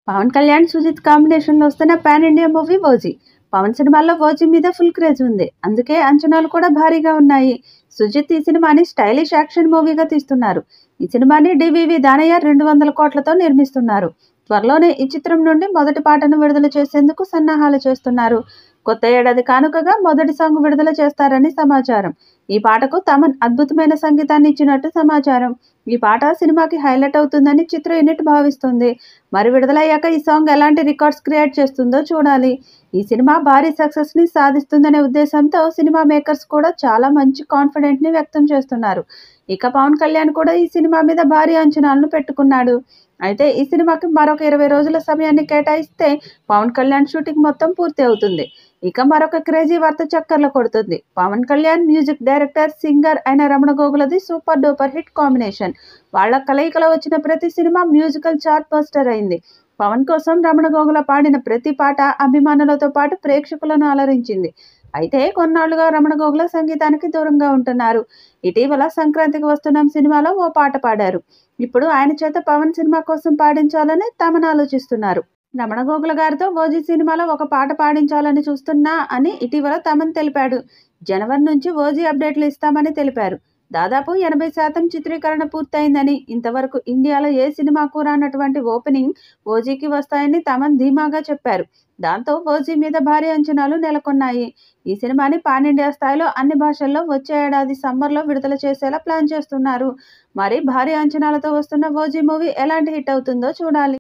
పవన్ కళ్యాణ్, సుజిత్ కాంబినేషన్లో వస్తున్న pan India movie OG. Pawan సినిమాల్లో ఓజీ మీద ఫుల్ క్రేజ్ ఉంది. అందుకే అంచనాలు కూడా భారీగా ఉన్నాయి. సుజిత్ ఈ సినిమాని స్టైలిష్ యాక్షన్ మూవీగా తీస్తున్నారు. ఈ సినిమాని డివివి దానయ్య 200 కోట్లతో నిర్మిస్తున్నారు. త్వరలోనే ఈ చిత్రం నుండి మొదటి పాటను విడుదల చేసేందుకు సన్నాహాలు చేస్తున్నారు. కొత్త ఏడాది కానుకగా మొదటి సాంగ్ విడుదల చేస్తారని సమాచారం. ఈ పాటకు తమన్ అద్భుతమైన సంగీతాన్ని ఇచ్చినట్టు సమాచారం. ఈ పాట సినిమాకి హైలైట్ అవుతుందని చిత్ర యూనిట్ భావిస్తుంది. మరి విడుదలయ్యాక ఈ సాంగ్ ఎలాంటి రికార్డ్స్ క్రియేట్ చేస్తుందో చూడాలి. ఈ సినిమా భారీ సక్సెస్ని సాధిస్తుందనే ఉద్దేశంతో సినిమా మేకర్స్ కూడా చాలా మంచి కాన్ఫిడెంట్ని వ్యక్తం చేస్తున్నారు. ఇక పవన్ కళ్యాణ్ కూడా ఈ సినిమా మీద భారీ అంచనాలను పెట్టుకున్నాడు. అయితే ఈ సినిమాకి మరొక 20 రోజుల సమయాన్ని కేటాయిస్తే పవన్ కళ్యాణ్ షూటింగ్ మొత్తం పూర్తి అవుతుంది. ఇక మరొక క్రేజీ వార్త చక్కర్లు కొడుతుంది. Pawan Kalyan, music director, singer అయిన రమణ గోగులది సూపర్ డూపర్ హిట్ కాంబినేషన్. వాళ్ళ కలయికలో వచ్చిన ప్రతి సినిమా మ్యూజికల్ చార్ట్ బస్టర్ అయింది. పవన్ కోసం రమణ గోగుల పాడిన ప్రతి పాట అభిమానులతో పాటు ప్రేక్షకులను అలరించింది. అయితే కొన్నాళ్లుగా రమణ గోగుల సంగీతానికి దూరంగా ఉంటున్నారు. ఇటీవల సంక్రాంతికి వస్తున్నాం సినిమాలో ఓ పాట పాడారు. ఇప్పుడు ఆయన చేత పవన్ సినిమా కోసం పాడించాలని తమన్ ఆలోచిస్తున్నారు. రమణ గోగుల గారితో ఓజీ సినిమాలో ఒక పాట పాడించాలని చూస్తున్నా అని ఇటీవల తమన్ తెలిపాడు. జనవరి నుంచి ఓజీ అప్డేట్లు ఇస్తామని తెలిపారు. దాదాపు 80% చిత్రీకరణ పూర్తయిందని, ఇంతవరకు ఇండియాలో ఏ సినిమాకు రానటువంటి ఓపెనింగ్ ఓజీకి వస్తాయని తమన్ ధీమాగా చెప్పారు. దాంతో ఓజీ మీద భారీ అంచనాలు నెలకొన్నాయి. ఈ సినిమాని పాన్ ఇండియా స్థాయిలో అన్ని భాషల్లో వచ్చే ఏడాది సమ్మర్లో విడుదల చేసేలా ప్లాన్ చేస్తున్నారు. మరి భారీ అంచనాలతో వస్తున్న ఓజీ మూవీ ఎలాంటి హిట్ అవుతుందో చూడాలి.